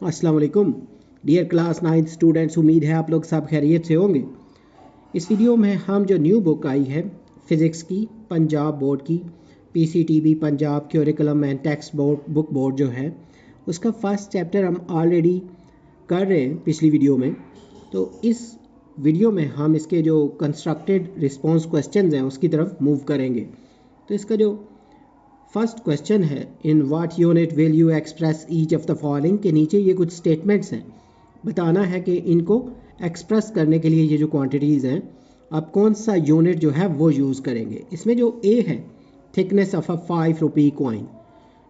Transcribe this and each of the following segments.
अस्सलाम वालेकुम dear class 9th students, उम्मीद है आप लोग सब खैरियत से होंगे। इस वीडियो में हम जो न्यू बुक आई है फ़िज़िक्स की पंजाब बोर्ड की PCTB Punjab curriculum and text board book board जो है उसका फर्स्ट चैप्टर हम ऑलरेडी कर रहे हैं पिछली वीडियो में। तो इस वीडियो में हम इसके जो कंस्ट्रक्टेड रिस्पॉन्स क्वेश्चंस हैं उसकी तरफ मूव करेंगे। तो इसका जो फर्स्ट क्वेश्चन है, in what unit will you express each of the following, के नीचे ये कुछ स्टेटमेंट्स हैं, बताना है कि इनको एक्सप्रेस करने के लिए ये जो क्वांटिटीज़ हैं आप कौन सा यूनिट जो है वो यूज़ करेंगे। इसमें जो ए है thickness of a 5 rupee coin,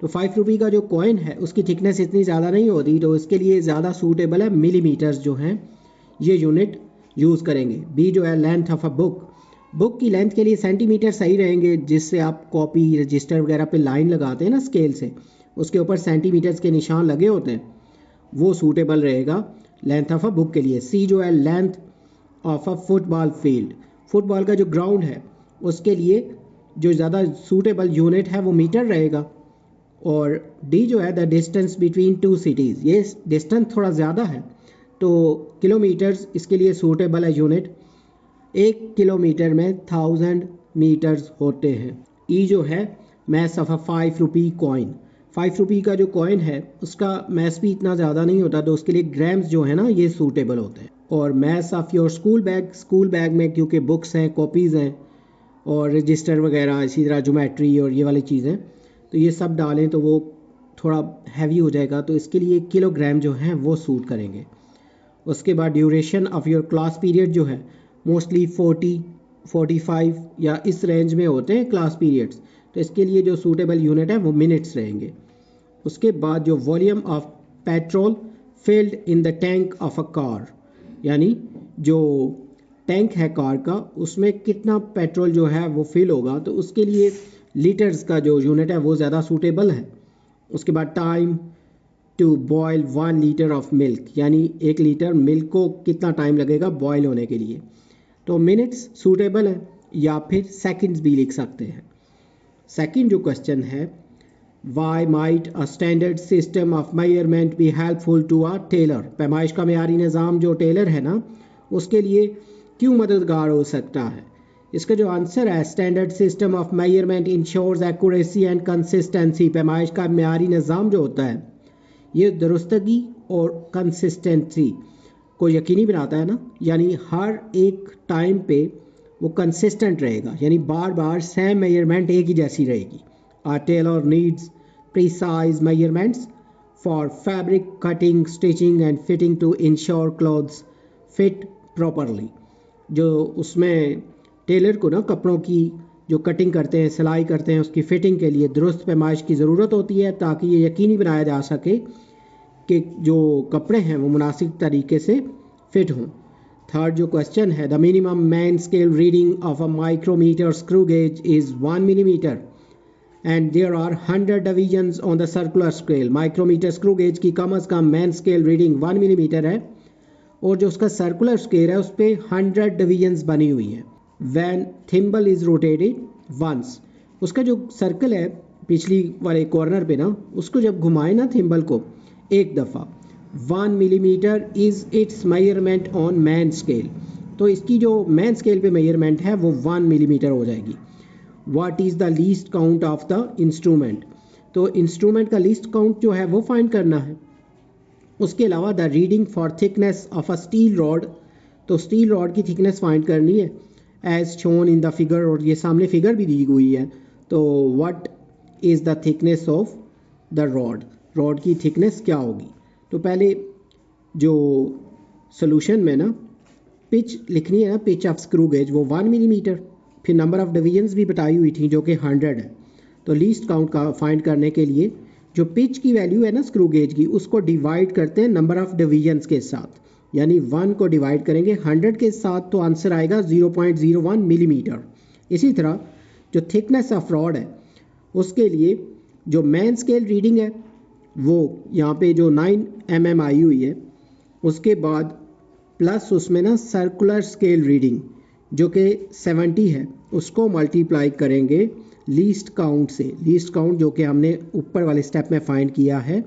तो 5 रुपी का जो कॉइन है उसकी थिकनेस इतनी ज़्यादा नहीं होती, तो इसके लिए ज़्यादा सूटेबल है मिलीमीटर्स जो हैं ये यूनिट यूज़ करेंगे। बी जो है लेंथ ऑफ अ बुक की लेंथ के लिए सेंटीमीटर सही रहेंगे, जिससे आप कॉपी रजिस्टर वगैरह पे लाइन लगाते हैं ना स्केल से, उसके ऊपर सेंटीमीटर्स के निशान लगे होते हैं, वो सूटेबल रहेगा लेंथ ऑफ अ बुक के लिए। सी जो है length of a football field, football का जो ग्राउंड है उसके लिए जो ज़्यादा सूटेबल यूनिट है वो मीटर रहेगा। और डी जो है the distance between two cities, ये डिस्टेंस थोड़ा ज़्यादा है तो किलोमीटर्स इसके लिए सूटेबल है यूनिट, 1 किलोमीटर में 1000 मीटर्स होते हैं। ई जो है mass of a 5 rupee coin, 5 रुपी का जो कॉइन है उसका मैस भी इतना ज़्यादा नहीं होता, तो उसके लिए ग्राम्स जो है ना ये सूटेबल होते हैं। और mass of your school bag में क्योंकि बुक्स हैं, कॉपीज़ हैं और रजिस्टर वगैरह, इसी तरह ज्योमेट्री और ये वाली चीज़ें, तो ये सब डालें तो वो थोड़ा हैवी हो जाएगा, तो इसके लिए किलोग्राम जो हैं वो सूट करेंगे। उसके बाद duration of your class period जो है मोस्टली 40-45 या इस रेंज में होते हैं क्लास पीरियड्स, तो इसके लिए जो सूटेबल यूनिट है वो मिनट्स रहेंगे। उसके बाद जो volume of petrol filled in the tank of a car, यानी जो टैंक है कार का उसमें कितना पेट्रोल जो है वो फिल होगा, तो उसके लिए लीटर्स का जो यूनिट है वो ज़्यादा सूटेबल है। उसके बाद time to boil 1 litre of milk, यानी 1 लीटर मिल्क को कितना टाइम लगेगा बॉयल होने के लिए, तो मिनट्स सूटेबल है या फिर सेकंड्स भी लिख सकते हैं। सेकंड जो क्वेश्चन है, why might a standard system of measurement be helpful to a tailor, पैमाइश का मेयारी निज़ाम जो टेलर है ना उसके लिए क्यों मददगार हो सकता है। इसका जो आंसर है, standard system of measurement ensures accuracy and consistency, पैमाइश का मेयारी निज़ाम जो होता है ये दुरुस्तगी और कंसिस्टेंसी को यकीनी बनाता है ना, यानी हर एक टाइम पे वो कंसिस्टेंट रहेगा, यानी बार बार सेम मेजरमेंट एक ही जैसी रहेगी। A tailor needs precise measurements for fabric cutting, stitching and fitting to ensure clothes fit properly, जो उसमें टेलर को ना कपड़ों की जो कटिंग करते हैं, सिलाई करते हैं, उसकी फ़िटिंग के लिए दुरुस्त पैमाइश की ज़रूरत होती है ताकि ये यकीनी बनाया जा सके कि जो कपड़े हैं वो मुनासिब तरीके से फिट हों। थर्ड जो क्वेश्चन है, the minimum main scale reading of a micrometer screw gauge is 1 millimetre and there are 100 divisions on the circular scale, micrometer screw gauge की कम अज़ कम मैन स्केल रीडिंग 1 मिलीमीटर है और जो उसका सर्कुलर स्केल है उस पर 100 डिवीजन्स बनी हुई हैं। When thimble is rotated once, उसका जो सर्कल है पिछली वाले कॉर्नर पे ना, उसको जब घुमाए ना थिम्बल को एक दफ़ा, 1 millimetre is it's measurement on main scale, तो इसकी जो मैन स्केल पे मेजरमेंट है वो 1 मिलीमीटर हो जाएगी। What is the least count of the instrument, तो इंस्ट्रूमेंट का लीस्ट काउंट जो है वो फाइंड करना है। उसके अलावा the reading for thickness of a steel rod, तो स्टील रॉड की थिकनेस फाइंड करनी है as shown in the figure, और ये सामने फिगर भी दी हुई है। तो what is the thickness of the rod की थिकनेस क्या होगी। तो पहले जो सोल्यूशन में ना पिच लिखनी है ना, पिच ऑफ स्क्रू गेज वो 1 मिलीमीटर, फिर नंबर ऑफ डिवीजन्स भी बताई हुई थी जो कि 100 है। तो लीस्ट काउंट का फाइंड करने के लिए जो पिच की वैल्यू है ना स्क्रू गेज की, उसको डिवाइड करते हैं नंबर ऑफ डिवीजन्स के साथ, यानी 1 को डिवाइड करेंगे 100 के साथ तो आंसर आएगा 0.01 मिलीमीटर। इसी तरह जो थिकनेस ऑफ रॉड है उसके लिए जो मैन स्केल रीडिंग है वो यहाँ पे जो 9 mm आई हुई है, उसके बाद प्लस उसमें ना सर्कुलर स्केल रीडिंग जो कि 70 है, उसको मल्टीप्लाई करेंगे लीस्ट काउंट से, लीस्ट काउंट जो कि हमने ऊपर वाले स्टेप में फाइंड किया है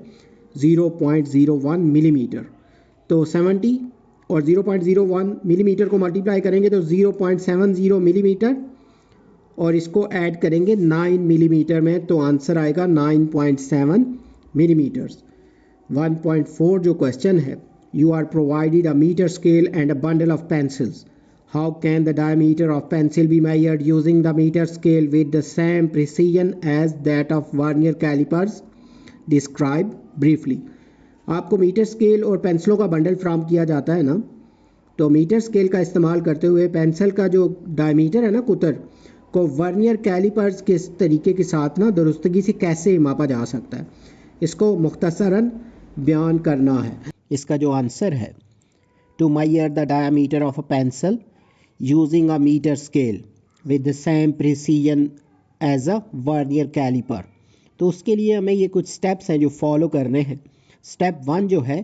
0.01 मिलीमीटर। तो 70 और 0.01 मिलीमीटर को मल्टीप्लाई करेंगे तो 0.70 मिलीमीटर और इसको ऐड करेंगे 9 मिलीमीटर में तो आंसर आएगा 9.7 मिलीमीटर्स। 1.4 जो क्वेश्चन है, you are provided a metre scale and a bundle of pencils, how can the diameter of pencil be measured using the metre scale with the same precision as that of vernier callipers, describe briefly. आपको metre scale और पेंसिलों का bundle फ्राहम किया जाता है ना, तो metre scale का इस्तेमाल करते हुए पेंसिल का जो डायमीटर है ना, कुतर को वर्नियर कैलिपर्स के तरीके के साथ ना दुरुस्तगी से कैसे मापा जा सकता है, इसको मुख्तसरन बयान करना है। इसका जो आंसर है, to measure the diameter of a pencil using a metre scale with the same precision as a vernier calliper. तो उसके लिए हमें ये कुछ स्टेप्स हैं जो फॉलो करने हैं। स्टेप 1 जो है,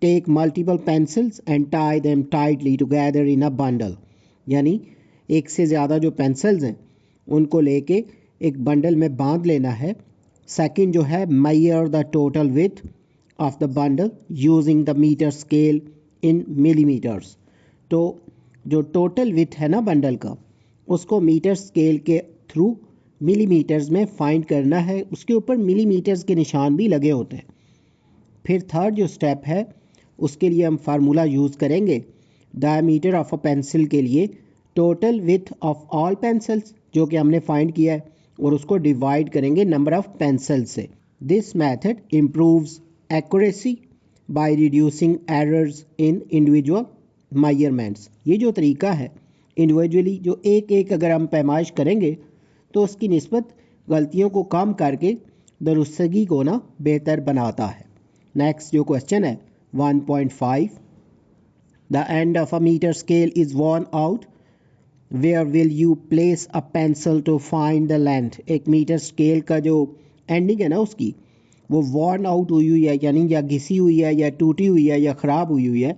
take multiple pencils and tie them tightly together in a bundle, यानी एक से ज़्यादा जो पेंसिल्स हैं उनको लेके एक बंडल में बांध लेना है। सेकंड जो है, measure the total width of the bundle using the metre scale in millimetres. तो जो टोटल विड्थ है ना बंडल का, उसको मीटर स्केल के थ्रू मिलीमीटर्स में फाइंड करना है। उसके ऊपर मिलीमीटर्स के निशान भी लगे होते हैं। फिर थर्ड जो स्टेप है, उसके लिए हम फार्मूला यूज़ करेंगे डायमीटर ऑफ अ पेंसिल के लिए total width of all pencils, जो कि हमने फाइंड किया है, और उसको डिवाइड करेंगे नंबर ऑफ पेंसिल से। This method improves accuracy by reducing errors in individual measurements. ये जो तरीका है, इंडिविजुअली जो एक एक अगर हम पैमाइश करेंगे तो उसकी निस्बत गलतियों को कम करके दुरुस्तगी को ना बेहतर बनाता है। नेक्स्ट जो क्वेश्चन है 1.5, the end of a metre scale is worn out, where will you place a pencil to find the length. एक मीटर स्केल का जो एंडिंग है ना उसकी, वो worn आउट हुई हुई है, यानी या घिसी हुई है या टूटी हुई है या ख़राब हुई हुई है,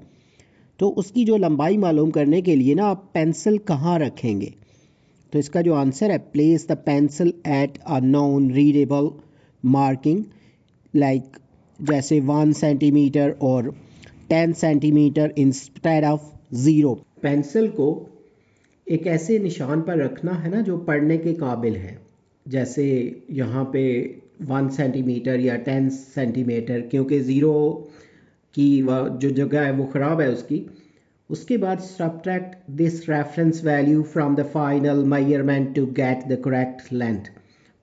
तो उसकी जो लंबाई मालूम करने के लिए ना आप पेंसिल कहाँ रखेंगे। तो इसका जो आंसर है, place the pencil at a non readable marking, like जैसे 1 सेंटीमीटर और 10 सेंटीमीटर इंस्टेड ऑफ 0। पेंसिल को एक ऐसे निशान पर रखना है ना जो पढ़ने के काबिल है, जैसे यहाँ पे 1 सेंटीमीटर या 10 सेंटीमीटर, क्योंकि 0 की जो जगह है वो ख़राब है उसकी। उसके बाद subtract this reference value from the final measurement to get the correct length.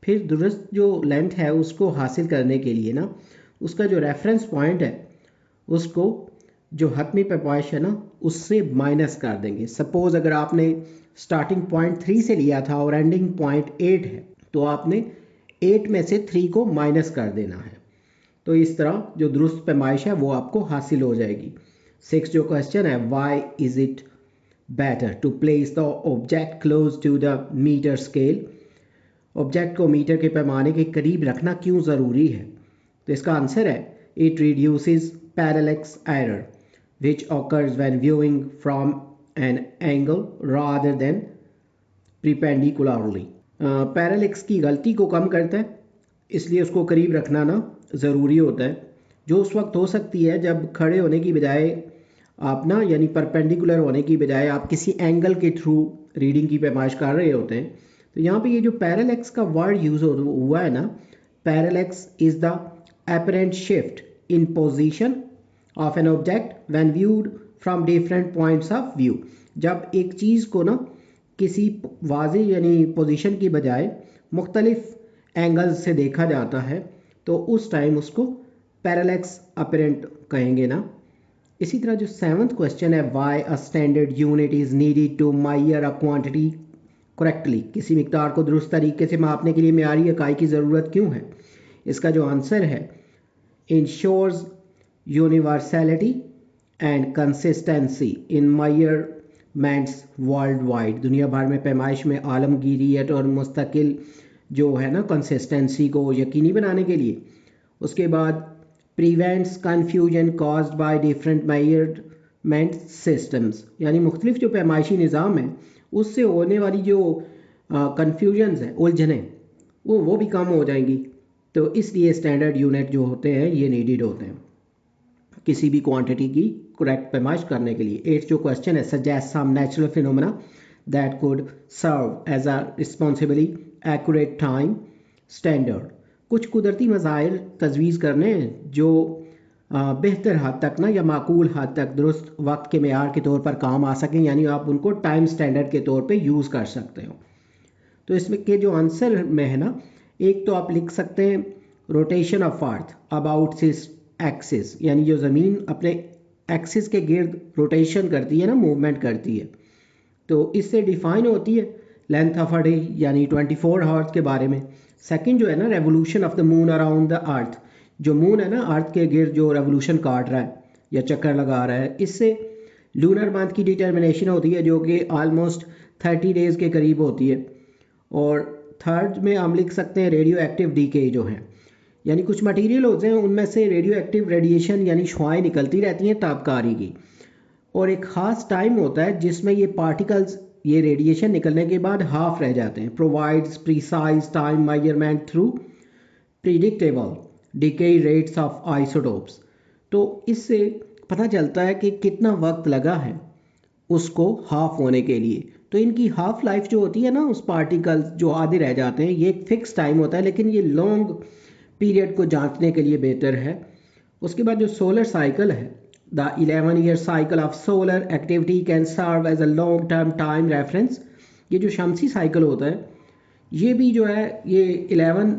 फिर दुरुस्त जो लेंथ है उसको हासिल करने के लिए ना उसका जो रेफरेंस पॉइंट है उसको जो हतमी पैमाइश है ना उससे माइनस कर देंगे। सपोज़ अगर आपने स्टार्टिंग पॉइंट 3 से लिया था और एंडिंग पॉइंट 8 है, तो आपने 8 में से 3 को माइनस कर देना है। तो इस तरह जो दुरुस्त पैमाइश है वो आपको हासिल हो जाएगी। 6 जो क्वेश्चन है, why is it better to place the object close to the metre scale. Object को मीटर के पैमाने के करीब रखना क्यों ज़रूरी है। तो इसका आंसर है, it reduces parallax error which occurs when viewing from an angle rather than perpendicularly। Parallax की गलती को कम करता है, इसलिए उसको करीब रखना ना ज़रूरी होता है, जो उस वक्त हो सकती है जब खड़े होने की बजाय आप ना, यानी परपेंडिकुलर होने की बजाय आप किसी एंगल के थ्रू रीडिंग की पैमाइश कर रहे होते हैं। तो यहाँ पे ये जो पैरेलैक्स का वर्ड यूज़ हुआ है ना, parallax is the apparent shift in position of an object when viewed from different points of view। जब एक चीज़ को ना किसी वाज़े यानी पोजीशन की बजाय मुख्तलिफ एंगल्स से देखा जाता है तो उस टाइम उसको पैरेलैक्स अपरेंट कहेंगे ना। इसी तरह जो 7th क्वेश्चन है, why a standard unit is needed to measure a quantity correctly. किसी मिकदार को दुरुस्त तरीके से मापने के लिए मेयारी इकाई की ज़रूरत क्यों है। इसका जो आंसर है, ensures universality and consistency in measurements world wide. दुनिया भर में पैमाइश में आलमगीरियत और मुस्तकिल जो है ना कंसिस्टेंसी को यकीनी बनाने के लिए। उसके बाद prevents confusion caused by different measurement systems, यानी मुख्तलिफ जो पैमाइशी निज़ाम है उससे होने वाली जो कन्फ्यूजन्स हैं, उलझनें, वो भी कम हो जाएंगी। तो इसलिए स्टैंडर्ड यूनिट जो होते हैं ये नीडेड होते हैं किसी भी क्वांटिटी की करेक्ट पैमाइश करने के लिए। एट्थ जो क्वेश्चन है, suggest some natural phenomena that could serve as a responsibly accurate time standard. कुछ कुदरती मज़ाहिर तजवीज़ करने जो बेहतर हद तक ना या माकूल हद तक दुरुस्त वक्त के मेयार के तौर पर काम आ सकें, यानी आप उनको टाइम स्टैंडर्ड के तौर पे यूज़ कर सकते हो। तो इसमें के जो आंसर में है ना, एक तो आप लिख सकते हैं rotation of Earth about its axis, यानी जो ज़मीन अपने एक्सिस के गिर्द रोटेशन करती है ना, मूवमेंट करती है, तो इससे डिफाइन होती है लेंथ ऑफ अ डे यानी 24 आवर्स के बारे में। सेकंड जो है ना, revolution of the moon around the earth, जो मून है ना अर्थ के गिर्द जो रेवोल्यूशन काट रहा है या चक्कर लगा रहा है, इससे लूनर मंथ की डिटर्मिनेशन होती है जो कि आलमोस्ट 30 डेज़ के करीब होती है। और थर्ड में हम लिख सकते हैं रेडियो एक्टिव डीके जो है, यानी कुछ मटेरियल होते हैं उनमें से रेडियो एक्टिव रेडिएशन यानी शुआएँ निकलती रहती हैं तापकारी की, और एक ख़ास टाइम होता है जिसमें ये पार्टिकल्स ये रेडिएशन निकलने के बाद हाफ रह जाते हैं। Provides precise time measurement through predictable decay rates of isotopes. तो इससे पता चलता है कि कितना वक्त लगा है उसको हाफ होने के लिए। तो इनकी हाफ लाइफ जो होती है ना, उस पार्टिकल्स जो आधे रह जाते हैं, ये एक फिक्स टाइम होता है, लेकिन ये लॉन्ग पीरियड को जांचने के लिए बेहतर है। उसके बाद जो सोलर साइकिल है, the 11-year cycle of solar activity can serve as a long term time reference. ये जो शमसी साइकिल होता है ये भी जो है ये 11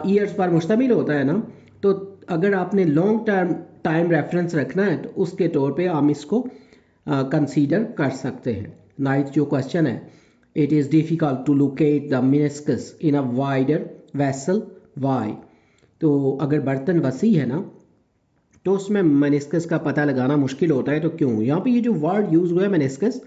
ईयर्स पर मुश्तमिल होता है ना, तो अगर आपने लॉन्ग टर्म टाइम रेफरेंस रखना है तो उसके तौर पे हम इसको कंसीडर कर सकते हैं। नाइन्थ जो क्वेश्चन है, it is difficult to locate the meniscus in a wider vessel why. तो अगर बर्तन वसी है ना तो उसमें मेनिस्कस का पता लगाना मुश्किल होता है, तो क्यों? यहाँ पे ये जो वर्ड यूज़ हुआ है meniscus,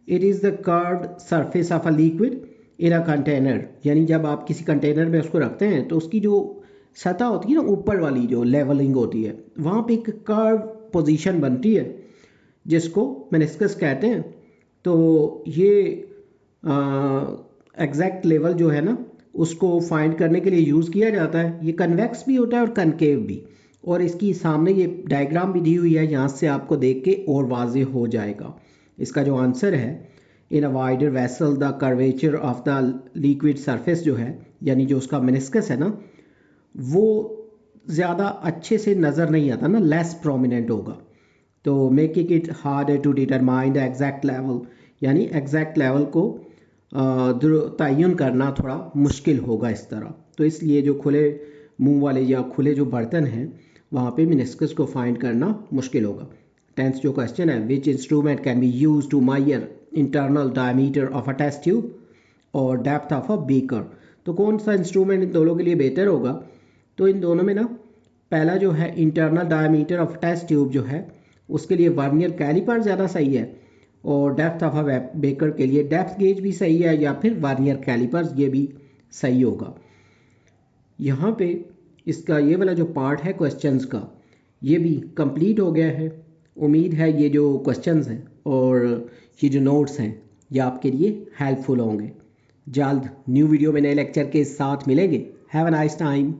it is the curved surface of a liquid in a container, यानी जब आप किसी कंटेनर में उसको रखते हैं तो उसकी जो सतह होती है ना, ऊपर वाली जो लेवलिंग होती है, वहाँ पे एक कर्व पोजीशन बनती है जिसको मेनिस्कस कहते हैं। तो ये एग्जैक्ट लेवल जो है ना उसको फाइंड करने के लिए यूज़ किया जाता है। ये कन्वेक्स भी होता है और कनकेव भी, और इसकी सामने ये डायग्राम भी दी हुई है, यहाँ से आपको देख के और वाजे हो जाएगा। इसका जो आंसर है, in a wider vessel the curvature of the liquid surface जो है, यानी जो उसका मेनिस्कस है ना, वो ज़्यादा अच्छे से नज़र नहीं आता ना, लेस प्रोमिनेंट होगा। तो making it harder to determine the exact level, यानी एग्जैक्ट लेवल को तयन करना थोड़ा मुश्किल होगा इस तरह। तो इसलिए जो खुले मुंह वाले या खुले जो बर्तन हैं वहाँ पे मेनिस्कस को फाइंड करना मुश्किल होगा। टेंथ जो क्वेश्चन है, which instrument can be use to measure internal diameter of a test tube और डेप्थ ऑफ अ बीकर। तो कौन सा इंस्ट्रूमेंट इन दोनों के लिए बेहतर होगा? तो इन दोनों में ना पहला जो है internal diameter of test tube जो है उसके लिए वर्नियर कैलिपर ज़्यादा सही है, और डेप्थ ऑफ अ बेकर के लिए डेप्थ गेज भी सही है या फिर वर्नियर कैलिपर्स, ये भी सही होगा। यहाँ पे इसका ये वाला जो पार्ट है क्वेश्चंस का ये भी कंप्लीट हो गया है। उम्मीद है ये जो क्वेश्चंस हैं और ये जो नोट्स हैं ये आपके लिए हेल्पफुल होंगे। जल्द न्यू वीडियो में नए लेक्चर के साथ मिलेंगे। Have a nice time.